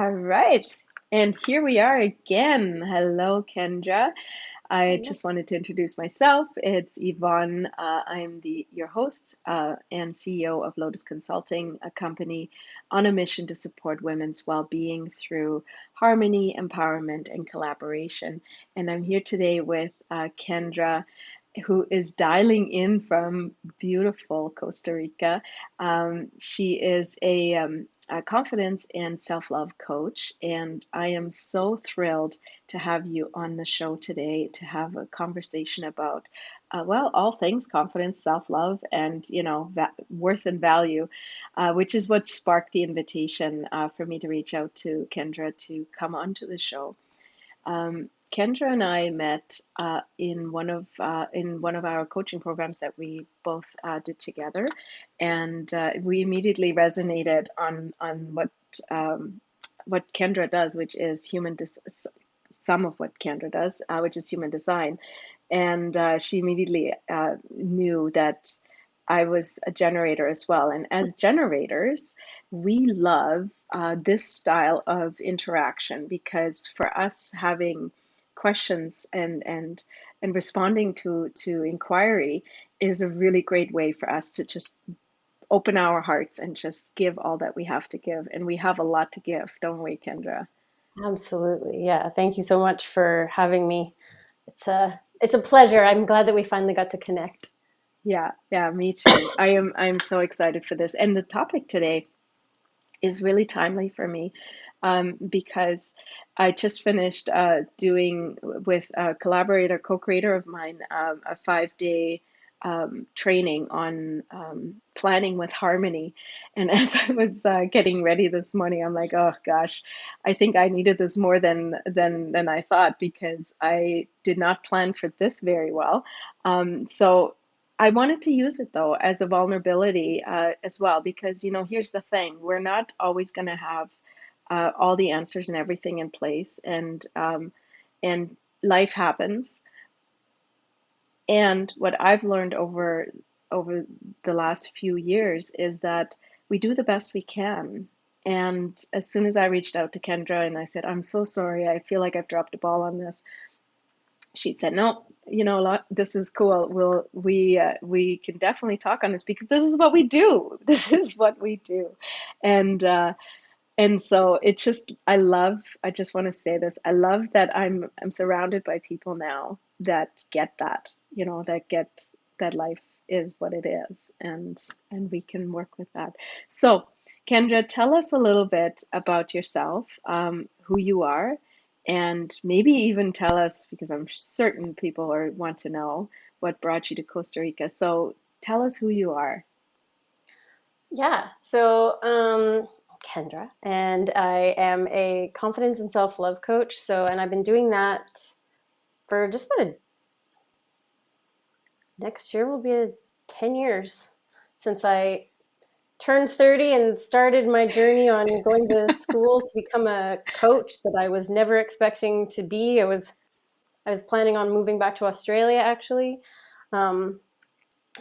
All right. And here we are again. Hello, Kendra. I Yep. just wanted to introduce myself. It's Yvonne. I'm your host and CEO of Lotus Consulting, a company on a mission to support women's well-being through harmony, empowerment, and collaboration. And I'm here today with Kendra, who is dialing in from beautiful Costa Rica. She is a confidence and self love coach, and I am so thrilled to have you on the show today to have a conversation about, well, all things confidence, self love, and worth and value, which is what sparked the invitation for me to reach out to Kendra to come onto the show. Kendra and I met in one of our coaching programs that we both did together, and we immediately resonated on what Kendra does, which is some of what Kendra does, which is human design, and she immediately knew that I was a generator as well, and as generators we love this style of interaction because for us having questions and responding to inquiry is a really great way for us to just open our hearts and just give all that we have to give, and we have a lot to give, don't we, Kendra? Absolutely. Yeah. Thank you so much for having me. It's a pleasure. I'm glad that we finally got to connect. Yeah, yeah, me too. I'm so excited for this, and the topic today is really timely for me because I just finished doing with a collaborator, co-creator of mine, a 5 day training on planning with harmony. And as I was getting ready this morning, I'm like, oh gosh, I think I needed this more than I thought because I did not plan for this very well. So I wanted to use it though as a vulnerability as well, because here's the thing: we're not always going to have all the answers and everything in place, and life happens. And what I've learned over the last few years is that we do the best we can. And as soon as I reached out to Kendra and I said, I'm so sorry, I feel like I've dropped a ball on this, she said, no, this is cool. We can definitely talk on this because this is what we do. This is what we do. And so it's just I just want to say this. I love that I'm surrounded by people now that get that, that get that life is what it is, and we can work with that. So, Kendra, tell us a little bit about yourself, who you are, and maybe even tell us, because I'm certain people want to know what brought you to Costa Rica. So tell us who you are. Yeah. Kendra, and I am a confidence and self love coach. And I've been doing that for just about next year will be 10 years since I turned 30 and started my journey on going to school to become a coach that I was never expecting to be. I was planning on moving back to Australia actually. Um,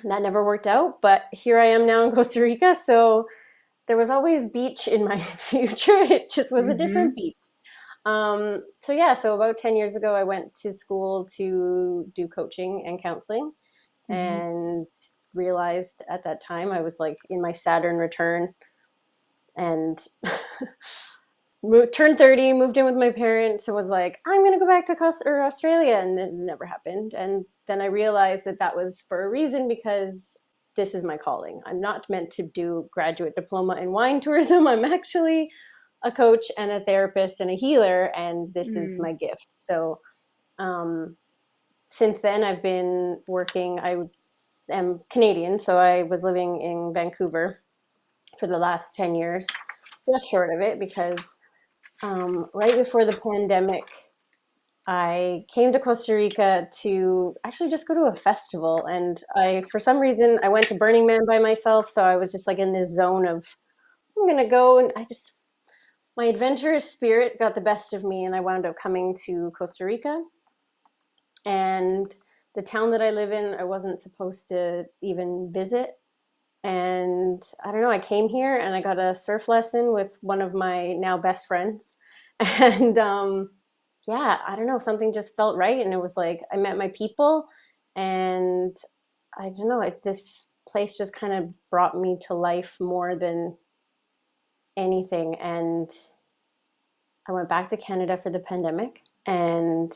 that never worked out, but here I am now in Costa Rica. So there was always beach in my future. It just was a different Mm-hmm. beach. So about 10 years ago, I went to school to do coaching and counseling Mm-hmm. and realized at that time I was like in my Saturn return and turned 30, moved in with my parents, and was like, I'm going to go back to Australia. And it never happened. And then I realized that that was for a reason because this is my calling. I'm not meant to do graduate diploma in wine tourism. I'm actually a coach and a therapist and a healer, and this is Mm. my gift. Um, since then, I've been working. I am Canadian, so I was living in Vancouver for the last 10 years, just short of it, because right before the pandemic, I came to Costa Rica to actually just go to a festival. And for some reason, I went to Burning Man by myself. So I was just like in this zone of, I'm going to go. And my adventurous spirit got the best of me. And I wound up coming to Costa Rica. And the town that I live in, I wasn't supposed to even visit. And I don't know, I came here and I got a surf lesson with one of my now best friends. And yeah, I don't know, something just felt right. And it was like I met my people, and I don't know, this place just kind of brought me to life more than anything. And I went back to Canada for the pandemic. And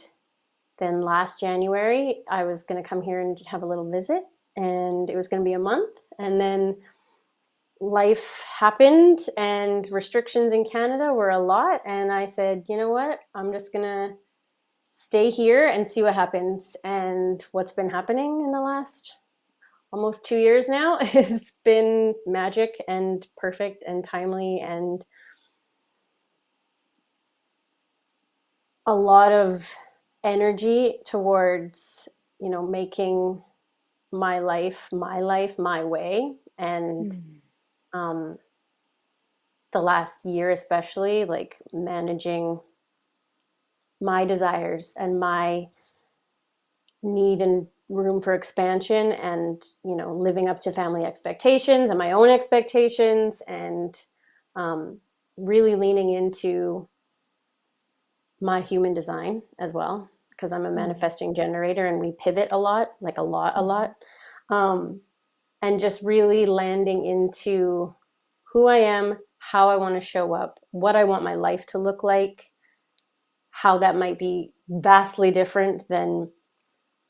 then last January, I was going to come here and have a little visit. And it was going to be a month. And then life happened and restrictions in Canada were a lot. And I said, you know what? I'm just going to stay here and see what happens. And what's been happening in the last almost 2 years now has been magic and perfect and timely, and a lot of energy towards, making my way. And Mm. um, the last year, especially, like managing my desires and my need and room for expansion, and living up to family expectations and my own expectations, and um, really leaning into my human design as well, because I'm a Mm. manifesting generator and we pivot a lot, like a Mhm. lot. um, and just really landing into who I am, how I want to show up, what I want my life to look like, how that might be vastly different than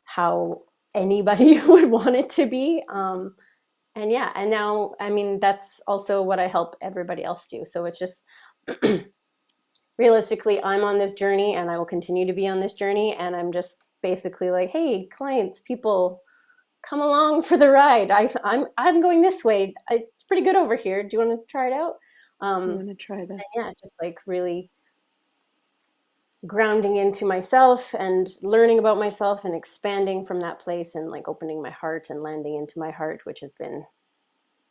how anybody would want it to be. And yeah, and now, I mean, that's also what I help everybody else do. So it's just realistically, I'm on this journey and I will continue to be on this journey. And I'm just basically like, hey, clients, people, come along for the ride. I'm going this way. It's pretty good over here. Do you want to try it out? Do you Um, want to try and this? yeah, just like really grounding into myself and learning about myself and expanding from that place, and like opening my heart and landing into my heart, which has been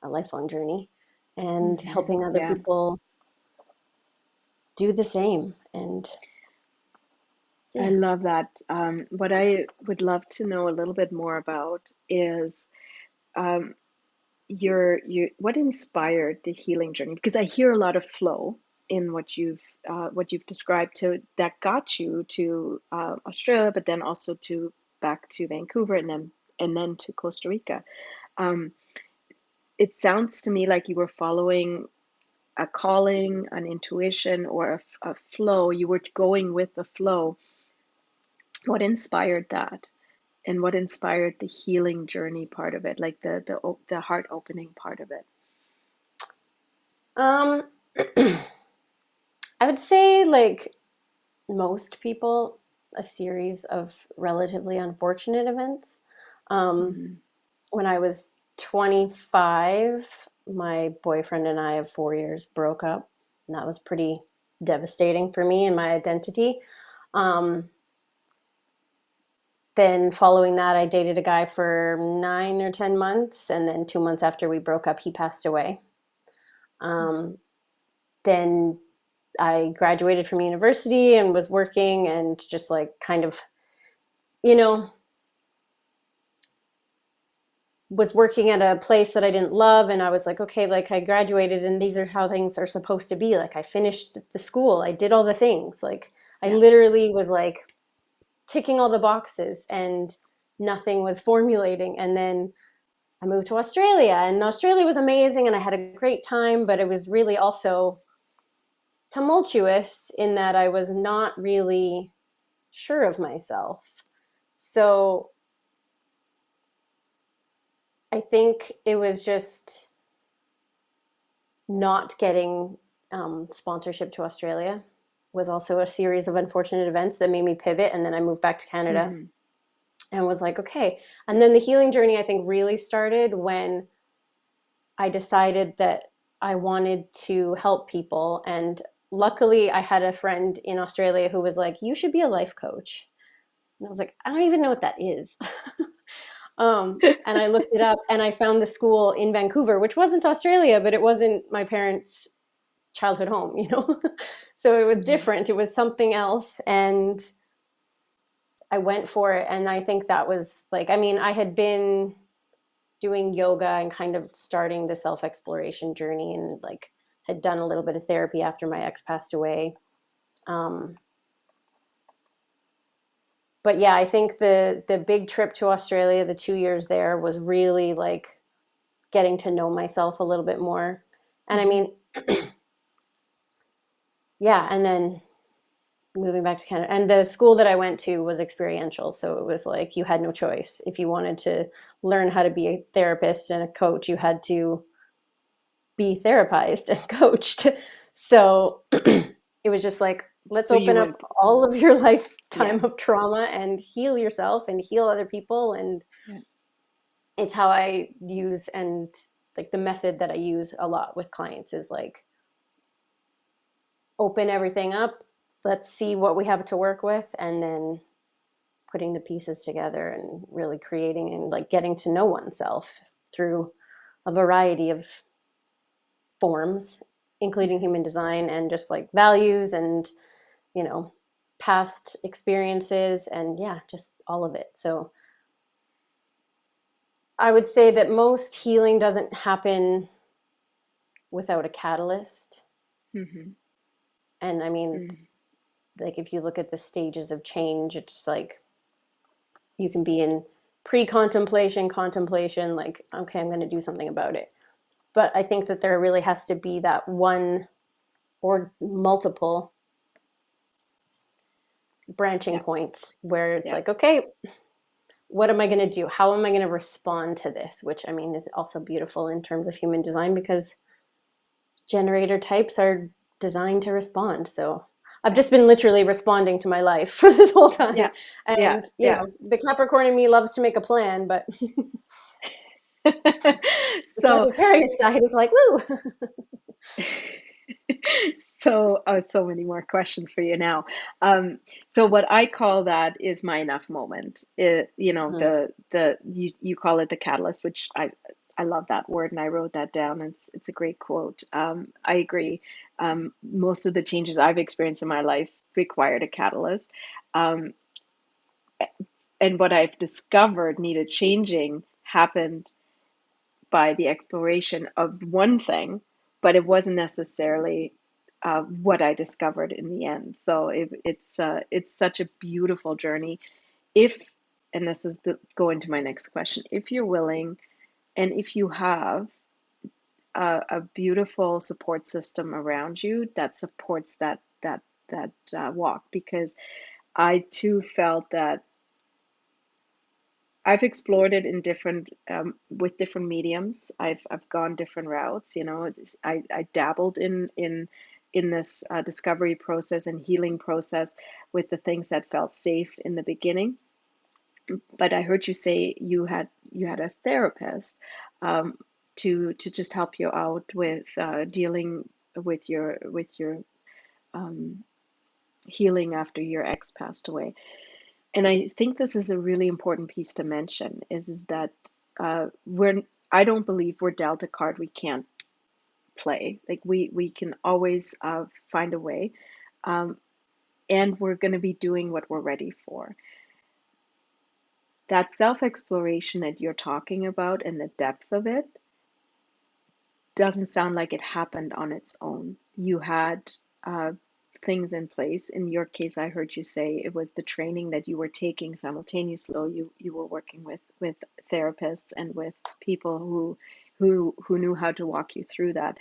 a lifelong journey, and helping other Yeah. people do the same. And I yeah. love that. What I would love to know a little bit more about is um, your what inspired the healing journey? Because I hear a lot of flow in what you've described to that got you to Australia, but then also to back to Vancouver and then to Costa Rica. Um, it sounds to me like you were following a calling, an intuition, or a flow. You were going with the flow. What inspired that? And what inspired the healing journey part of it, like the heart opening part of it? um I would say, like most people, a series of relatively unfortunate events. um Mm-hmm. when I was 25, my boyfriend and I of 4 years broke up. And that was pretty devastating for me and my identity. Um, then, following that, I dated a guy for 9 or 10 months. And then 2 months after we broke up, he passed away. Um, then I graduated from university and was working, and just like kind of, you know, was working at a place that I didn't love. And I was like, okay, like I graduated and these are how things are supposed to be. Like I finished the school, I did all the things. Like I Yeah. literally was like ticking all the boxes, and nothing was formulating. And then I moved to Australia, and Australia was amazing and I had a great time, but it was really also tumultuous in that I was not really sure of myself. So I think it was just not getting sponsorship to Australia was also a series of unfortunate events that made me pivot. And then I moved back to Canada Mm-hmm. and was like, okay. And then the healing journey, I think, really started when I decided that I wanted to help people. And luckily, I had a friend in Australia who was like, you should be a life coach. And I was like, I don't even know what that is. And I looked it up and I found the school in Vancouver, which wasn't Australia, but it wasn't my parents' childhood home, So it was Mm-hmm. different. It was something else. And I went for it. And I think that was like, I mean, I had been doing yoga and kind of starting the self-exploration journey, and like had done a little bit of therapy after my ex passed away. Um, but yeah, I think the big trip to Australia, the 2 years there, was really like getting to know myself a little bit more. And I Mm-hmm. mean, yeah, and then moving back to Canada. And the school that I went to was experiential. So it was like you had no choice. If you wanted to learn how to be a therapist and a coach, you had to be therapized and coached. So it was just like, let's So you open went, up all of your yeah, lifetime of trauma and heal yourself and heal other people. And yeah. it's how I use, and like the method that I use a lot with clients is like, open everything up. Let's see what we have to work with. And then putting the pieces together and really creating and like getting to know oneself through a variety of forms, including Mm-hmm. human design and just like values and, you know, past experiences and yeah, just all of it. So I would say that most healing doesn't happen without a catalyst. Mm-hmm. And I mean, Mm-hmm. like if you look at the stages of change, it's like you can be in pre-contemplation, contemplation, like, okay, I'm going to do something about it. But I think that there really has to be that one or multiple branching Yeah, points where it's yeah. like, okay, what am I going to do? How am I going to respond to this? Which I mean is also beautiful in terms of human design because generator types are designed to respond. So I've Yeah, just been literally responding to my life for this whole time. yeah, yeah, And, you yeah. know, the Capricorn in me loves to make a plan, but the So, Sagittarius side is like, woo. so many more questions for you now. So what I call that is my enough moment. Mhm. You call it the catalyst, which I love that word, and I wrote that down. It's a great quote. I agree. Most of the changes I've experienced in my life required a catalyst. Um, and what I've discovered needed changing happened by the exploration of one thing, but it wasn't necessarily what I discovered in the end. So it's such a beautiful journey. If and this is going to my next question. If you're willing, and if you have a beautiful support system around you that supports that walk, because I too felt that I've explored it in different with different mediums. I've gone different routes. I dabbled in this discovery process and healing process with the things that felt safe in the beginning. But I heard you say you had a therapist um, to just help you out with dealing with your um, healing after your ex passed away. And I think this is a really important piece to mention is that we're I don't believe we're dealt a card we can't play. Like we can always find a way, um, and we're going to be doing what we're ready for. That self exploration that you're talking about and the depth of it doesn't sound like it happened on its own. You had uh, things in place. In your case, I heard you say it was the training that you were taking simultaneously. So you were working with therapists and with people who knew how to walk you through that.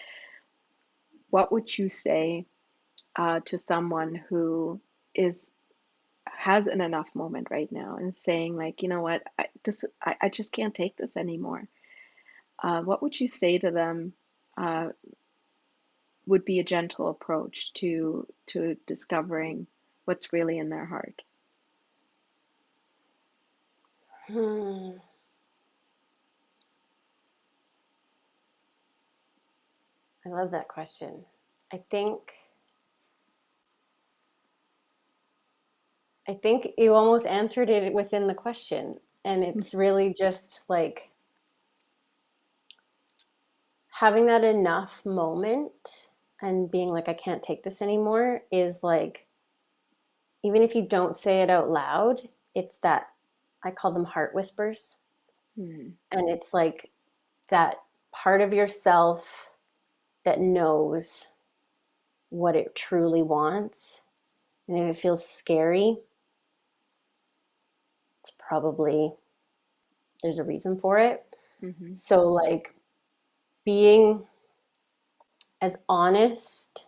What would you say to someone who is has an enough moment right now and saying like, you know what, I just can't take this anymore? What would you say to them? Uh, would be a gentle approach to discovering what's really in their heart. Hmm. I love that question. I think I think you almost answered it within the question. And it's really just like having that enough moment and being like, I can't take this anymore is like, even if you don't say it out loud, it's that I call them heart whispers. Mm. And it's like that part of yourself that knows what it truly wants. And if it feels scary, it's probably there's a reason for it. Mm-hmm. So, like, being as honest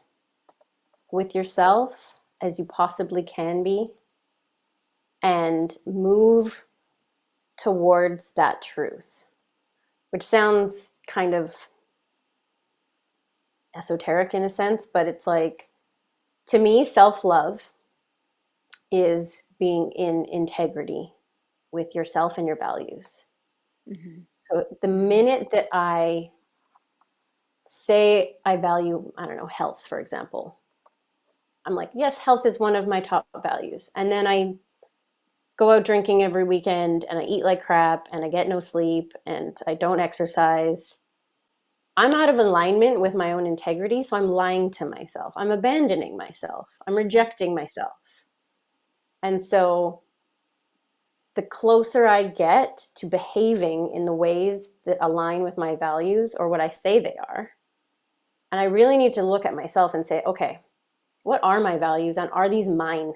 with yourself as you possibly can be and move towards that truth, which sounds kind of esoteric in a sense, but it's like, to me, self love is being in integrity with yourself and your values. Mm-hmm. So the Mm-hmm. minute that I say I value, I don't know, health, for example, I'm like, yes, health is one of my top values. And then I go out drinking every weekend and I eat like crap and I get no sleep and I don't exercise. I'm out of alignment with my own integrity. So I'm lying to myself. I'm abandoning myself. I'm rejecting myself. And so the closer I get to behaving in the ways that align with my values or what I say they are, and I really need to look at myself and say, okay, what are my values and are these mine?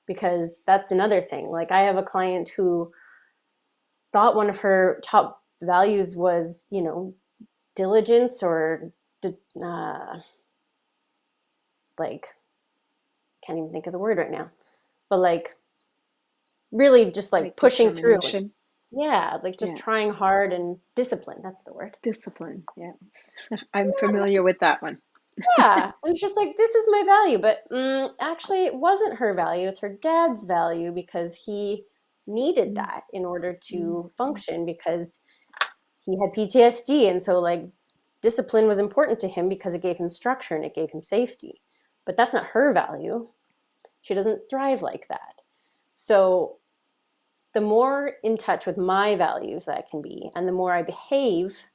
Because that's another thing. Like, I have a client who thought one of her top values was, diligence or like, can't even think of the word right now, but like really just like Like pushing through. And determination. yeah, like just Yeah. trying hard and discipline. That's the word. Discipline. Yeah. I'm familiar with that one. Yeah, and it's just like, this is my value, but actually, it wasn't her value. It's her dad's value because he needed Mm. that in order Mm. to function because he had PTSD, and so like discipline was important to him because it gave him structure and it gave him safety. But that's not her value. She doesn't thrive like that. So the more in touch with my values that I can be, and the more I behave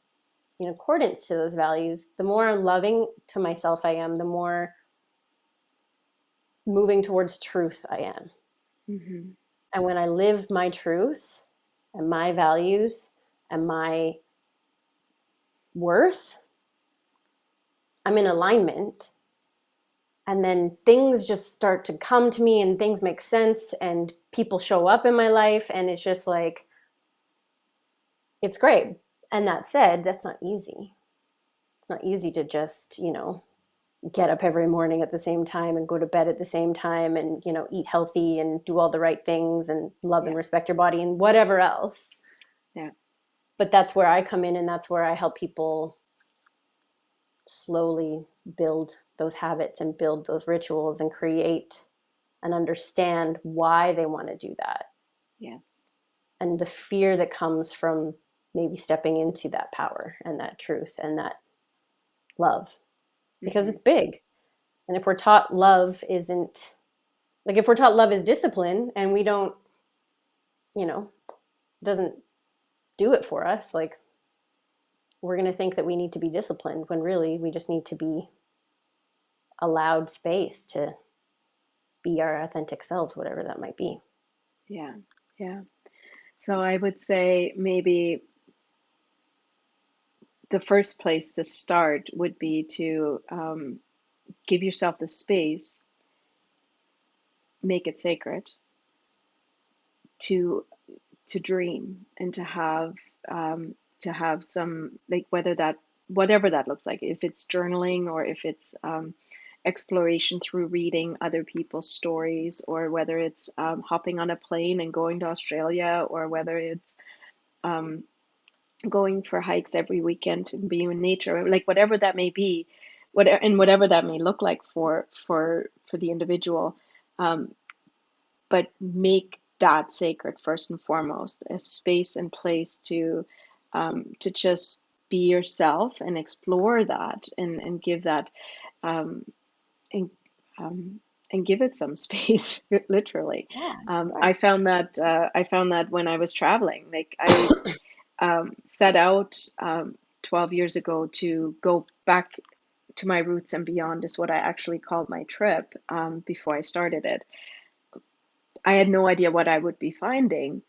in accordance to those values, the more loving to myself I am, the more moving towards truth I am. Mm-hmm. And when I live my truth and my values and my worth, I'm in alignment. And then things just start to come to me and things make sense and people show up in my life. And it's just like, it's great. And that said, that's not easy. It's not easy to just, get up every morning at the same time and go to bed at the same time and, eat healthy and do all the right things and love and Yeah. respect your body and whatever else. Yeah. But that's where I come in and that's where I help people slowly build those habits and build those rituals and create and understand why they want to do that Yes. and the fear that comes from maybe stepping into that power and that truth and that love because Mm-hmm. it's big. And if we're taught love isn't like if we're taught love is discipline and we don't, you know, doesn't do it for us, like we're going to think that we need to be disciplined when really we just need to be allowed space to be our authentic selves, whatever that might be. Yeah. Yeah. So I would say maybe the first place to start would be to give yourself the space, make it sacred, to dream and to have some, like, whatever that looks like, if it's journaling or if it's exploration through reading other people's stories, or whether it's hopping on a plane and going to Australia, or whether it's um, going for hikes every weekend and being in nature, like whatever that may be, whatever that may look like for the individual. Um, but make that sacred first and foremost, a space and place to just be yourself and explore that, and give that um, and and give it some space, literally. Yeah, I sure. found that when I was traveling, like I set out 12 years ago to go back to my roots and beyond, is what I actually called my trip, before I started it. I had no idea what I would be finding.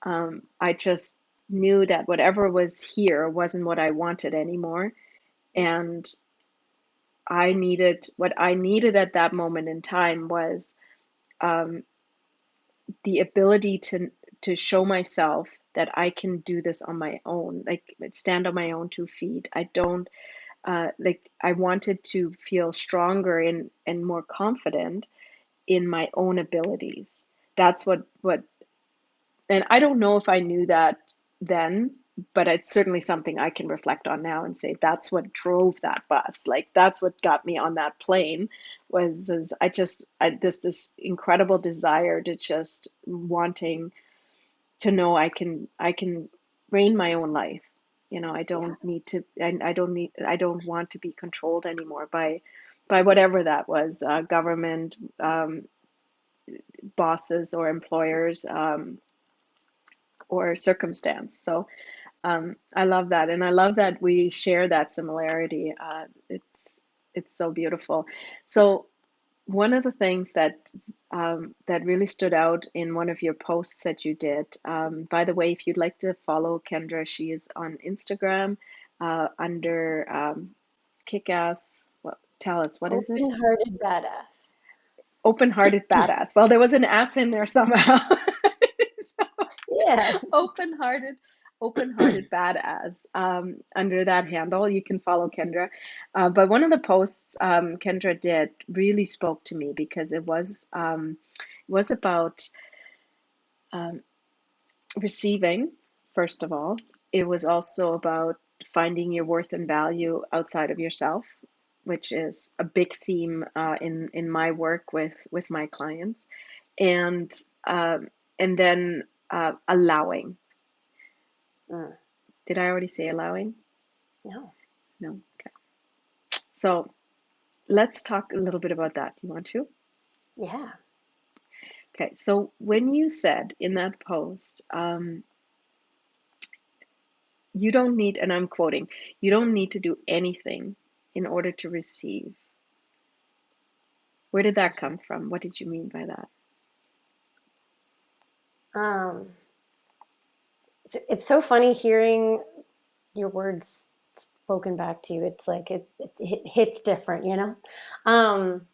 I just knew that whatever was here wasn't what I wanted anymore. And what I needed at that moment in time was um, the ability to show myself that I can do this on my own, like stand on my own 2 feet. I don't like I wanted to feel stronger and more confident in my own abilities. That's what and I don't know if I knew that then, but it's certainly something I can reflect on now and say that's what drove that bus. Like that's what got me on that plane was is I this incredible desire to just wanting to know I can reign my own life. You know, I Yeah. don't need to and I don't want to be controlled anymore by whatever that was, government, bosses or employers, or circumstance. So I love that, and I love that we share that similarity. It's so beautiful. So one of the things that really stood out in one of your posts that you did. By the way, if you'd like to follow Kendra, she is on Instagram under Kickass. Tell us, what is it? Open-hearted badass. Open-hearted badass. Well, there was an S in there somehow. So, Yeah. open-hearted, open-hearted badass. Under that handle, you can follow Kendra. But one of the posts Kendra did really spoke to me because it was about um, receiving. First of all, it was also about finding your worth and value outside of yourself, which is a big theme in my work with my clients, and and then allowing. Mm, Did I already say allowing? no. No. Okay. So let's talk a little bit about that. Do you want to? Yeah. Okay. So when you said in that post, you don't need, and I'm quoting, you don't need to do anything in order to receive. Where did that come from? What did you mean by that? Um, it's so funny hearing your words spoken back to you. It's like it hits different, you know? Um,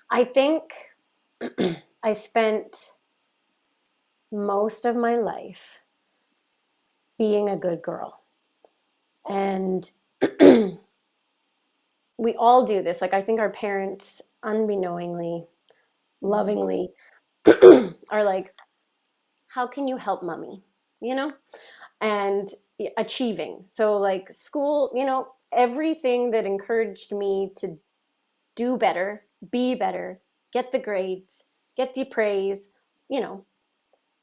I think I spent most of my life being a good girl. And we all do this. Like, I think our parents, unbeknowingly, Mm-hmm. lovingly, are like, how can you help mommy? You know? And achieving. So, like, school, everything that encouraged me to do better, be better, get the grades, get the praise, you know,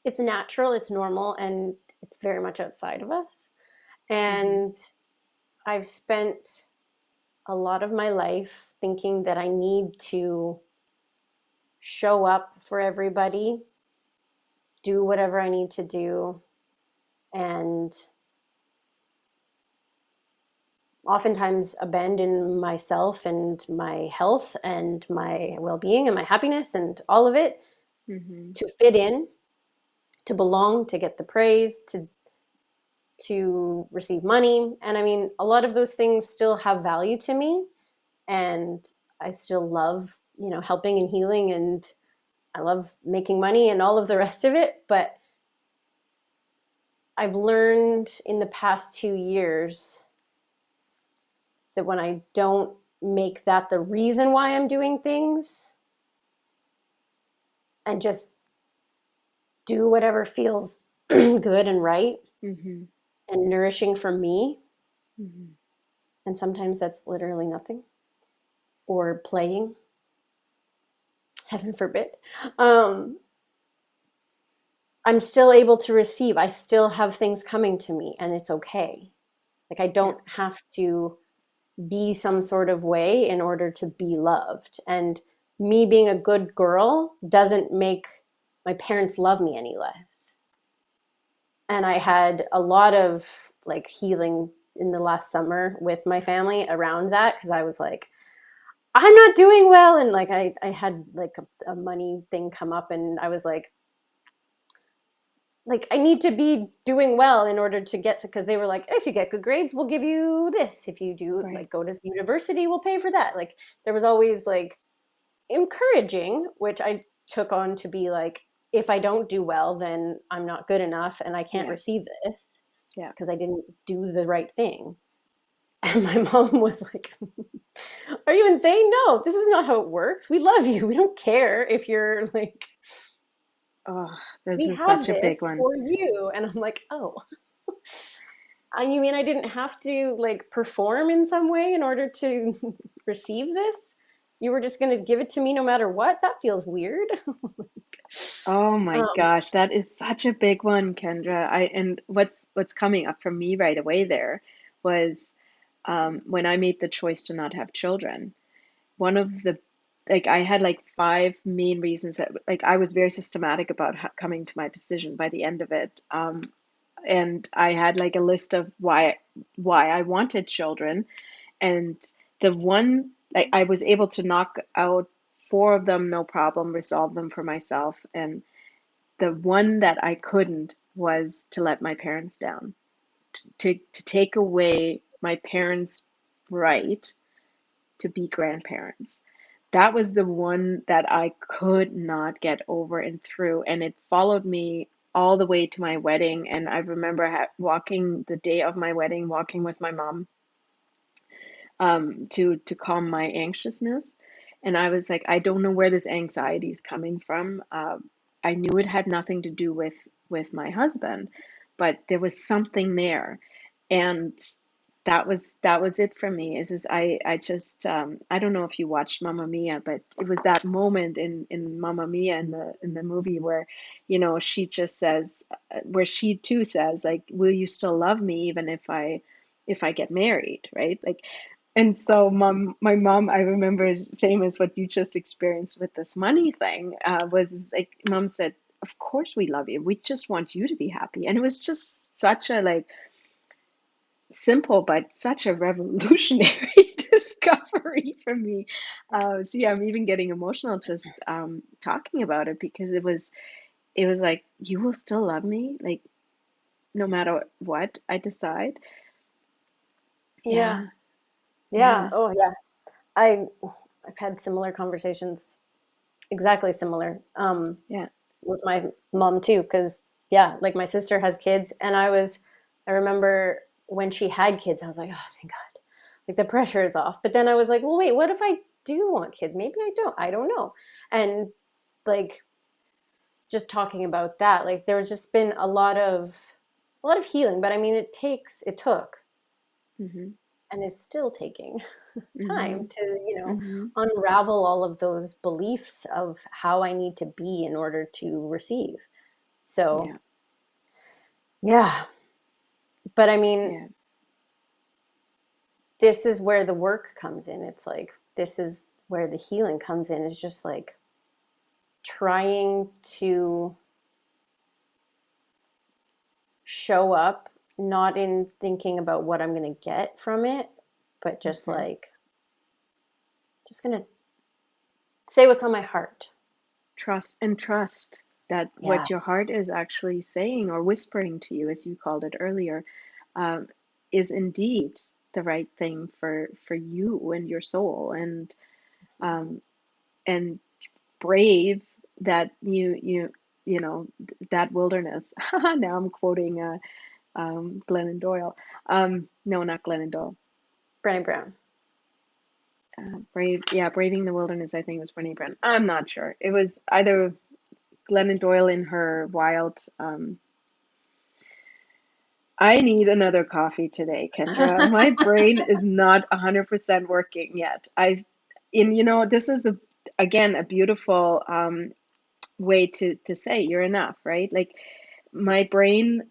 it's natural, it's normal, and it's very much outside of us. Mm-hmm. And I've spent a lot of my life thinking that I need to show up for everybody, do whatever I need to do, and oftentimes abandon myself and my health and my well-being and my happiness and all of it Mm-hmm. to fit in, to belong, to get the praise, to receive money. And I mean, a lot of those things still have value to me, and I still love, helping and healing, and I love making money and all of the rest of it. But I've learned in the past 2 years that when I don't make that the reason why I'm doing things and just do whatever feels good and right Mm-hmm. and nourishing for me, Mm-hmm. and sometimes that's literally nothing, or playing, heaven forbid, um, I'm still able to receive. I still have things coming to me, and it's okay. Like, I Yeah. don't have to be some sort of way in order to be loved. And me being a good girl doesn't make my parents love me any less. And I had a lot of like healing in the last summer with my family around that, because I was like, I'm not doing well. And like I had like a money thing come up, and I was like, like I need to be doing well in order to get to, because they were like, if you get good grades, we'll give you this. If you do Right. like go to university, we'll pay for that. Like there was always like encouraging, which I took on to be like, if I don't do well, then I'm not good enough and I can't Yeah. receive this Yeah. because I didn't do the right thing. And my mom was like, are you insane? No, this is not how it works. We love you. We don't care if you're like, Oh, this we is have such a big this one. for you. And I'm like, oh, you mean I didn't have to like perform in some way in order to receive this? You were just going to give it to me no matter what? That feels weird. Oh my um, gosh, that is such a big one, Kendra. And what's coming up for me right away there was when I made the choice to not have children. One of the like I had like five main reasons that like I was very systematic about coming to my decision by the end of it. And I had like a list of why I wanted children, and the one like I was able to knock out four of them no problem, resolve them for myself, and the one that I couldn't was to let my parents down, to take away my parents' right to be grandparents. That was the one that I could not get over and through, and it followed me all the way to my wedding. And I remember walking the day of my wedding, walking with my mom to calm my anxiousness. And I was like, I don't know where this anxiety is coming from. I knew it had nothing to do with my husband, but there was something there, and that was it for me. Is I just I don't know if you watched Mamma Mia, but it was that moment in Mamma Mia in the movie where, she just says, where she too says like, will you still love me even if I get married, right? Like, and so my mom, I remember, same as what you just experienced with this money thing, was like, mom said, of course we love you. We just want you to be happy. And it was just such a like simple, but such a revolutionary discovery for me. So yeah, I'm even getting emotional just talking about it, because it was like, you will still love me, like no matter what I decide. yeah. Yeah, Yeah. yeah, Oh, yeah. I I've had similar conversations, exactly similar, yeah. with my mom too. Because yeah, like my sister has kids, and I remember when she had kids, I was like, oh, thank God, like the pressure is off. But then I was like, well, wait, what if I do want kids? Maybe I don't. I don't know. And like just talking about that, like there's just been a lot of healing. But I mean, it took Mm-hmm. and is still taking time Mm-hmm. to, Mm-hmm. unravel all of those beliefs of how I need to be in order to receive. So, Yeah, yeah. But I mean, yeah. this is where the work comes in. It's like, this is where the healing comes in, is just like trying to show up, not in thinking about what I'm going to get from it, but just Mm-hmm. like, just going to say what's on my heart. Trust that Yeah. what your heart is actually saying or whispering to you, as you called it earlier, um, is indeed the right thing for you and your soul, um, and brave that that wilderness. Now I'm quoting Glennon Doyle. No, not Glennon Doyle. Brené Brown. Braving the Wilderness, I think it was Brené Brown. I'm not sure. It was either Glennon Doyle in her wild. I need another coffee today, Kendra. My brain is not 100% working yet. This is again a beautiful way to say you're enough, right? Like my brain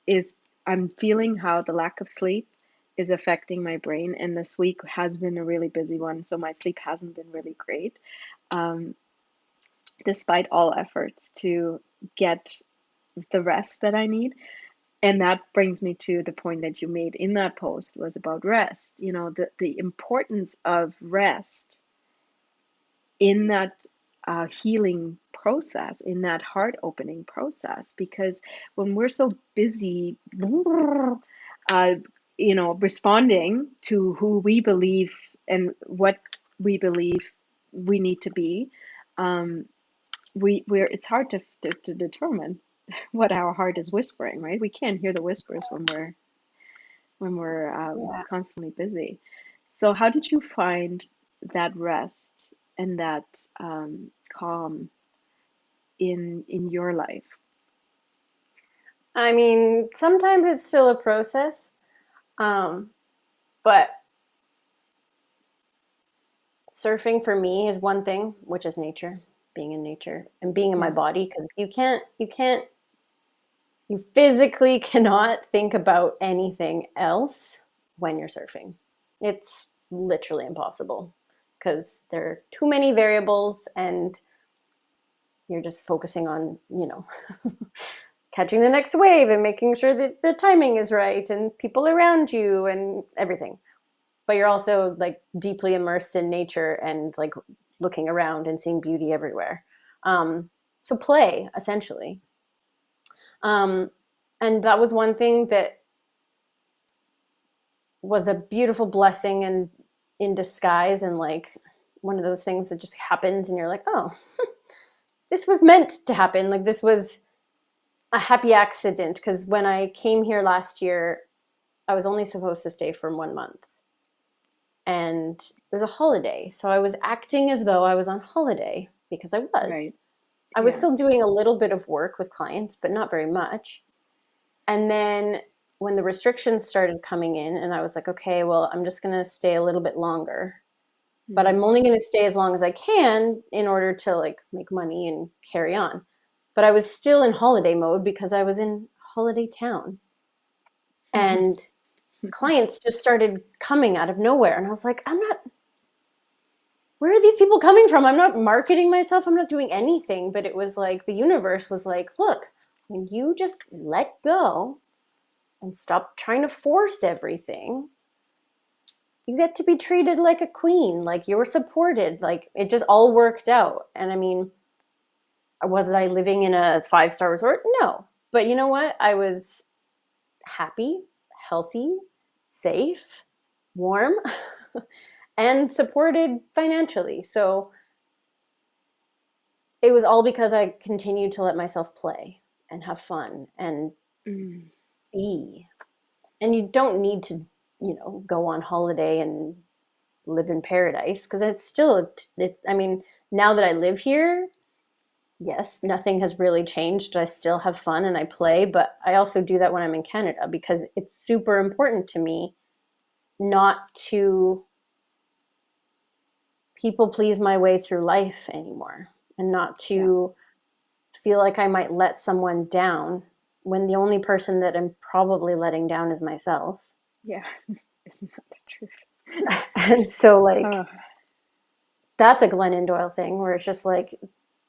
is, I'm feeling how the lack of sleep is affecting my brain, and this week has been a really busy one, so my sleep hasn't been really great. Um, Despite all efforts to get the rest that I need. And that brings me to the point that you made in that post was about rest. The importance of rest in that healing process, in that heart opening process. Because when we're so busy, uh, responding to who we believe and what we believe we need to be, um, we're it's hard to determine what our heart is whispering, right? We can't hear the whispers when we're Yeah. constantly busy. So how did you find that rest and that calm in your life? I mean, sometimes it's still a process, um, but surfing for me is one thing, which is nature, being in nature and being in my Yeah, body, because you physically cannot think about anything else when you're surfing. It's literally impossible because there are too many variables and you're just focusing on, catching the next wave and making sure that the timing is right and people around you and everything. But you're also like deeply immersed in nature and like looking around and seeing beauty everywhere. So play essentially. Um, and that was one thing that was a beautiful blessing and in disguise, and like one of those things that just happens and you're like, oh, this was meant to happen. Like this was a happy accident, because when I came here last year, I was only supposed to stay for 1 month. And it was a holiday. So I was acting as though I was on holiday because I was. right. I was Yeah. still doing a little bit of work with clients, but not very much. And then when the restrictions started coming in, and I was like, okay, well, I'm just going to stay a little bit longer, but I'm Mm. only going to stay as long as I can in order to like make money and carry on. But I was still in holiday mode because I was in holiday town. And clients just started coming out of nowhere. And I was like, where are these people coming from? I'm not marketing myself. I'm not doing anything. But it was like the universe was like, look, when you just let go and stop trying to force everything, you get to be treated like a queen, like you're supported. Like it just all worked out. And I mean, wasn't I living in a 5-star resort? No. But you know what? I was happy, healthy, safe, warm, and supported financially. So it was all because I continued to let myself play and have fun and Mm. be. And you don't need to, go on holiday and live in paradise, because it's still, I mean, now that I live here, yes, nothing has really changed. I still have fun and I play, but I also do that when I'm in Canada because it's super important to me not to people please my way through life anymore, and not Yeah. to feel like I might let someone down when the only person that I'm probably letting down is myself. Yeah. Isn't that the truth? And so, like, Oh, that's a Glennon Doyle thing where it's just like,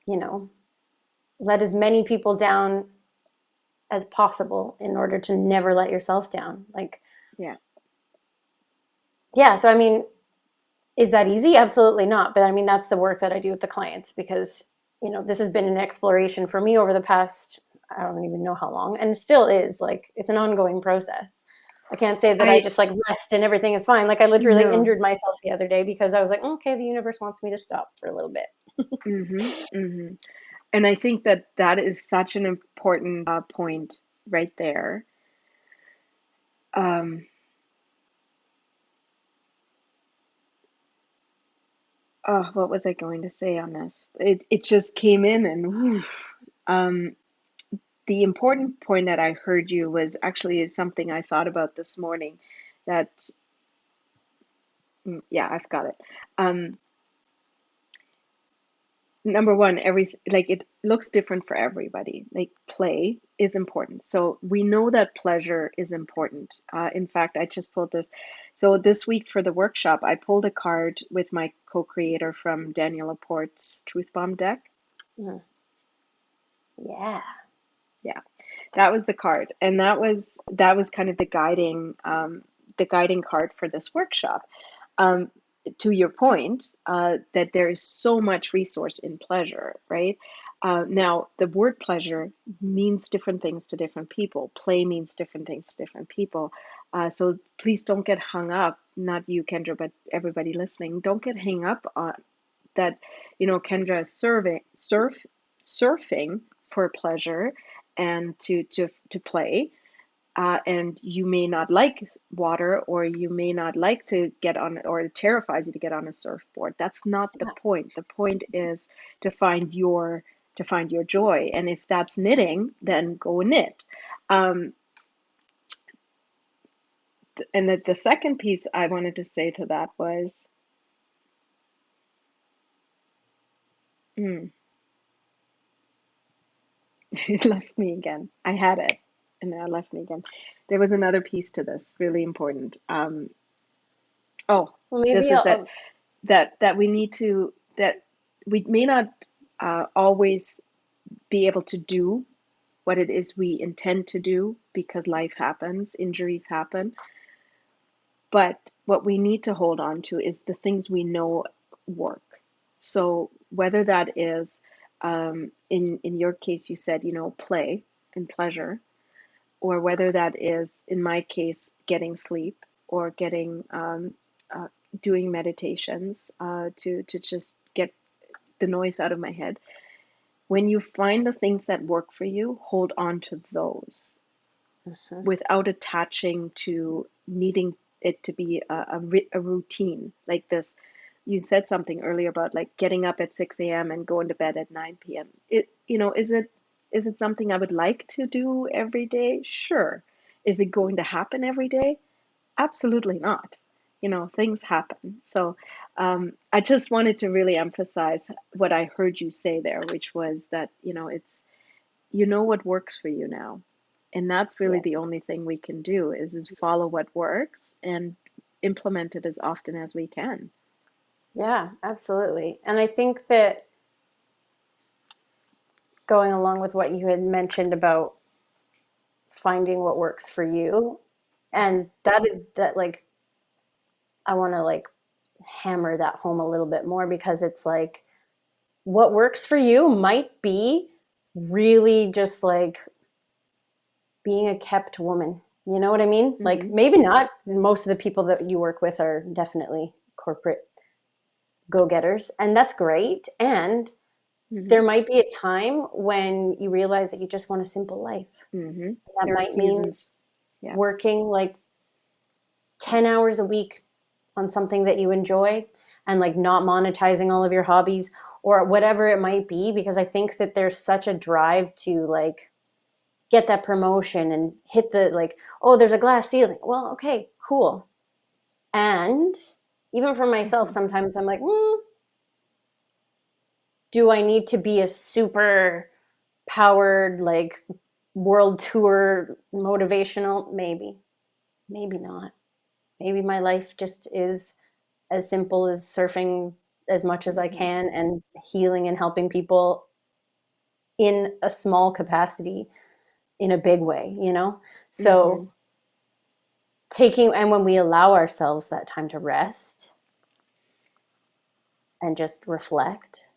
you know, let as many people down as possible in order to never let yourself down. Like, yeah. yeah. So, I mean, is that easy? Absolutely not. But I mean, that's the work that I do with the clients because, this has been an exploration for me over the past, I don't even know how long, and still is. Like, it's an ongoing process. I can't say that I I just like rest and everything is fine. Like, I literally No. injured myself the other day because I was like, okay, the universe wants me to stop for a little bit. Mm-hmm. Mm-hmm. And I think that that is such an important point right there. Um, oh, what was I going to say on this? It just came in and woof. Um, the important point that I heard you was actually is something I thought about this morning. That yeah, I've got it. Um, Number one, like it looks different for everybody. Like play is important. So we know that pleasure is important. In fact, I just pulled this. So this week for the workshop, I pulled a card with my co-creator from Daniel Laporte's Truth Bomb deck. Mm. Yeah. Yeah, that was the card, and that was kind of the guiding card for this workshop. Um, to your point, that there is so much resource in pleasure, right? Now, the word pleasure means different things to different people. Play means different things to different people. So please don't get hung up, not you, Kendra, but everybody listening, don't get hung up on that, Kendra is surfing for pleasure and to play, and you may not like water, or you may not like to get on, or it terrifies you to get on a surfboard. That's not the Yeah. point. The point is to find your joy, and if that's knitting, then go knit. Um, and the second piece I wanted to say to that was, mm, it left me again. I had it, and now it left me again. There was another piece to this, really important. Oh, Well, this maybe is it. I'll, That we need to, that we may not always be able to do what it is we intend to do, because life happens, injuries happen. But what we need to hold on to is the things we know work. So whether that is, in your case, you said, play and pleasure, or whether that is, in my case, getting sleep, or getting uh, doing meditations, to just get the noise out of my head. When you find the things that work for you, hold on to those Mhm. without attaching to needing it to be a routine like this. You said something earlier about like getting up at 6 a.m. and going to bed at 9 p.m. Is it something I would like to do every day? Sure. Is it going to happen every day? Absolutely not. Things happen. So I just wanted to really emphasize what I heard you say there, which was that, it's, what works for you now. And that's really Yeah. the only thing we can do is follow what works and implement it as often as we can. Yeah, absolutely. And I think that going along with what you had mentioned about finding what works for you, and that like I want to like hammer that home a little bit more, because it's like what works for you might be really just like being a kept woman. You know what I mean? Like Hmm. maybe not most of the people that you work with are definitely corporate go-getters, and that's great. And there Hmm. might be a time when you realize that you just want a simple life. Hmm. That There are might mean seasons. Yeah. working like 10 hours a week on something that you enjoy, and like not monetizing all of your hobbies or whatever it might be, because I think that there's such a drive to like get that promotion and hit the like, oh, there's a glass ceiling. Well, okay, cool. And even for myself, Hmm. sometimes I'm like, do I need to be a super powered, like world tour motivational? Maybe, maybe not. Maybe my life just is as simple as surfing as much as I Hmm. can and healing and helping people in a small capacity in a big way, you know? So Hmm. taking, and when we allow ourselves that time to rest and just reflect,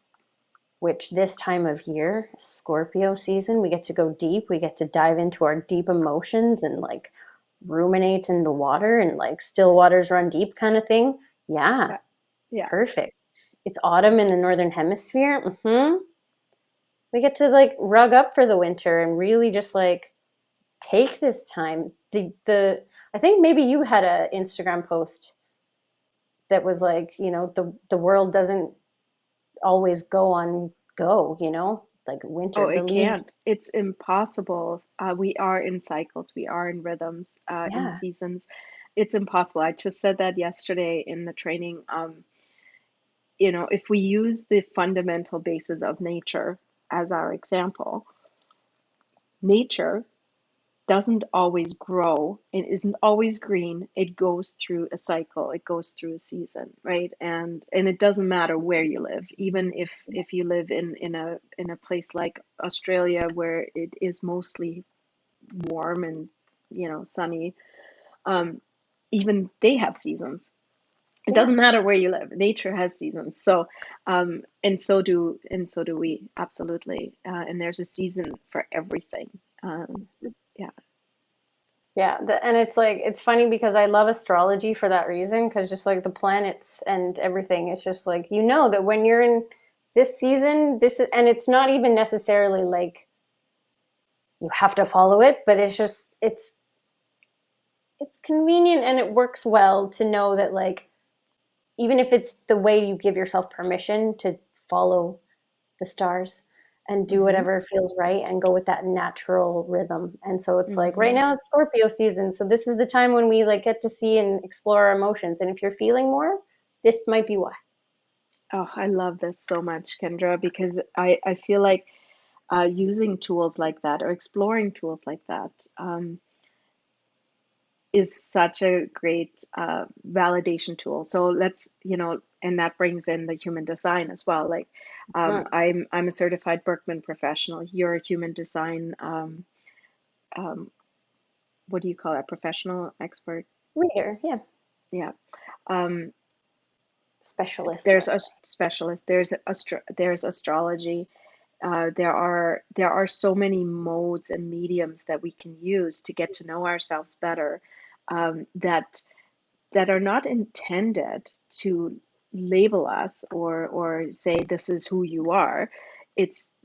which this time of year, Scorpio season, we get to go deep. We get to dive into our deep emotions and like ruminate in the water and like still waters run deep kind of thing. Yeah, Yeah. Yeah. perfect. It's autumn in the northern hemisphere. We get to like rug up for the winter and really just like take this time. The I think maybe you had a Instagram post that was like, the world doesn't always go on go, like Oh, winter, the it leaves. can't. It's impossible. We are in cycles. We are in rhythms, in Yeah. seasons. It's impossible. I just said that yesterday in the training. If we use the fundamental basis of nature as our example, nature doesn't always grow. It isn't always green. It goes through a cycle. It goes through a season, right? And it doesn't matter where you live. Even if you live in a place like Australia where it is mostly warm and sunny, um, even they have seasons. It Yeah. doesn't matter where you live. Nature has seasons. So, and so do we. Absolutely. And there's a season for everything. Yeah. Yeah, and it's like it's funny because I love astrology for that reason because just like the planets and everything, it's just like you know that when you're in this season, this is, and it's not even necessarily like you have to follow it, but it's just it's convenient and it works well to know that like even if it's the way you give yourself permission to follow the stars and do Hmm. whatever feels right and go with that natural rhythm. And so it's like right Hmm. now it's Scorpio season. So this is the time when we like get to see and explore our emotions. And if you're feeling more, this might be why. Oh, I love this so much, Kendra, because I feel like using tools like that or exploring tools like that is such a great validation tool. So let's, and that brings in the human design as well. Like, Mm. I'm a certified Berkman professional. You're a human design, um, what do you call that? Professional expert? Reader, yeah. Yeah. Um, Specialist, there's a let's say. specialist. There's astrology. There are so many modes and mediums that we can use to get to know ourselves better. That are not intended to label us or say this is who you are.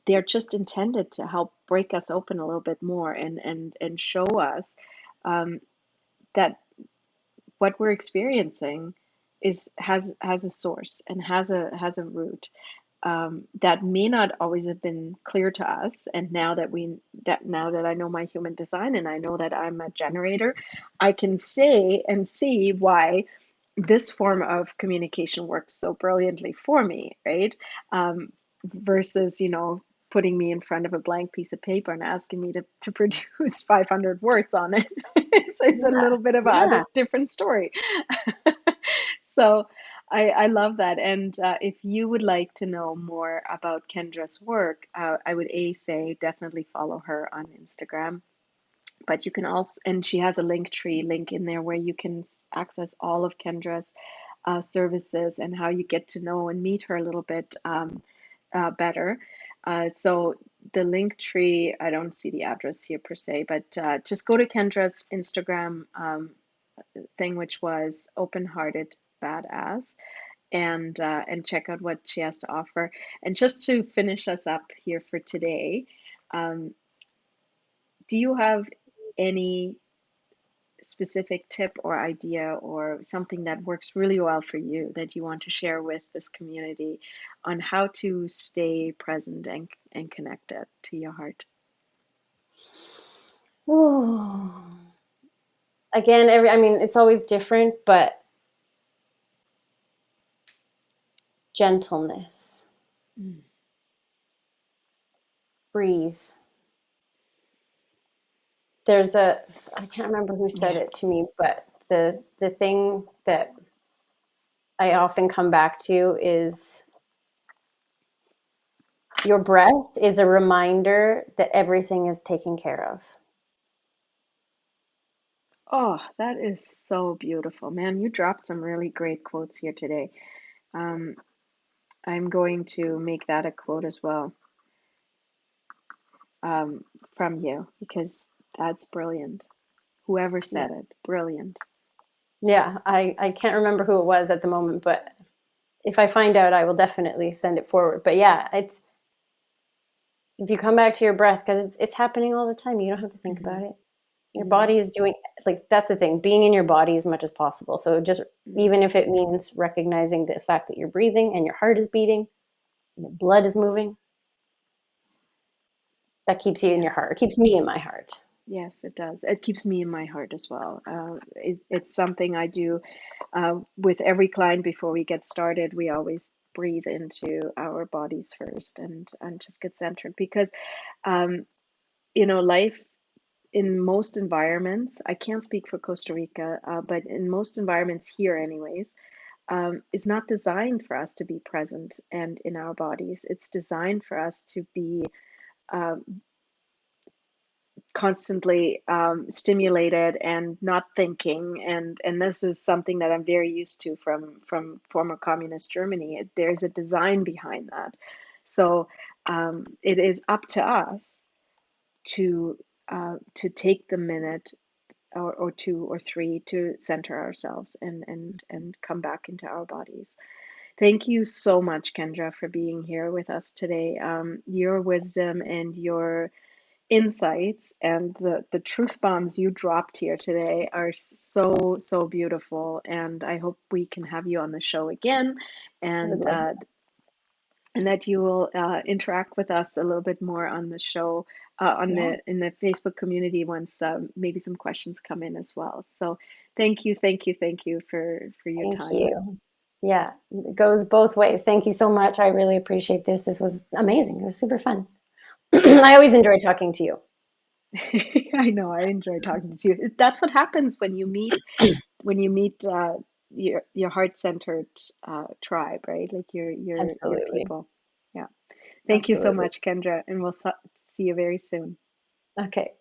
They're just intended to help break us open a little bit more and show us um, that what we're experiencing has a source and has a root that may not always have been clear to us. And now that I know my human design and I know that I'm a generator, I can say and see why this form of communication works so brilliantly for me, right? Versus, putting me in front of a blank piece of paper and asking me to produce 500 words on it. It's a Yeah, little bit of a yeah. different story. So I love that. And if you would like to know more about Kendra's work, I would say definitely follow her on Instagram. But you can also, and she has a link tree link in there where you can access all of Kendra's services and how you get to know and meet her a little bit better. So the link tree, I don't see the address here per se, but just go to Kendra's Instagram thing, which was Open Hearted Badass, and check out what she has to offer. And just to finish us up here for today, um, do you have any specific tip or idea or something that works really well for you that you want to share with this community on how to stay present and connected to your heart? Ooh. Again, I mean, it's always different, but gentleness, Mm, breathe. There's a, I can't remember who said yeah. it to me, but the thing that I often come back to is your breath is a reminder that everything is taken care of. Oh, that is so beautiful, man. You dropped some really great quotes here today. Um, I'm going to make that a quote as well, um, from you because that's brilliant. Whoever Yeah. said it, brilliant. Yeah, I can't remember who it was at the moment, but if I find out, I will definitely send it forward. But yeah, it's if you come back to your breath because it's happening all the time. You don't have to think Hmm. about it. Your Hmm. body is doing like that's the thing, being in your body as much as possible. So just Hmm. even if it means recognizing the fact that you're breathing and your heart is beating, and the blood is moving, that keeps you in Yeah. your heart. It keeps me in my heart. Yes, it does. It keeps me in my heart as well. It's something I do with every client before we get started. We always breathe into our bodies first and just get centered because, um, life in most environments, I can't speak for Costa Rica, but in most environments here, anyways, is not designed for us to be present and in our bodies. It's designed for us to be um, constantly stimulated and not thinking, and this is something that I'm very used to from former communist Germany. There's a design behind that. So it is up to us to take the minute or two or three to center ourselves and come back into our bodies. Thank you so much, Kendra, for being here with us today. Your wisdom and your insights and the truth bombs you dropped here today are so beautiful. And I hope we can have you on the show again, I would and love uh, that. and that you will interact with us a little bit more on the show, on Yeah. the in the Facebook community once maybe some questions come in as well. So thank you for your Thank time. you. Yeah, it goes both ways. Thank you so much. I really appreciate this. This was amazing. It was super fun. Yeah. I always enjoy talking to you. I know, I enjoy talking to you. That's what happens when you meet your heart-centered tribe, right? Like your Absolutely. people. Yeah. Thank you so Absolutely. much, Kendra, and we'll see you very soon. Okay.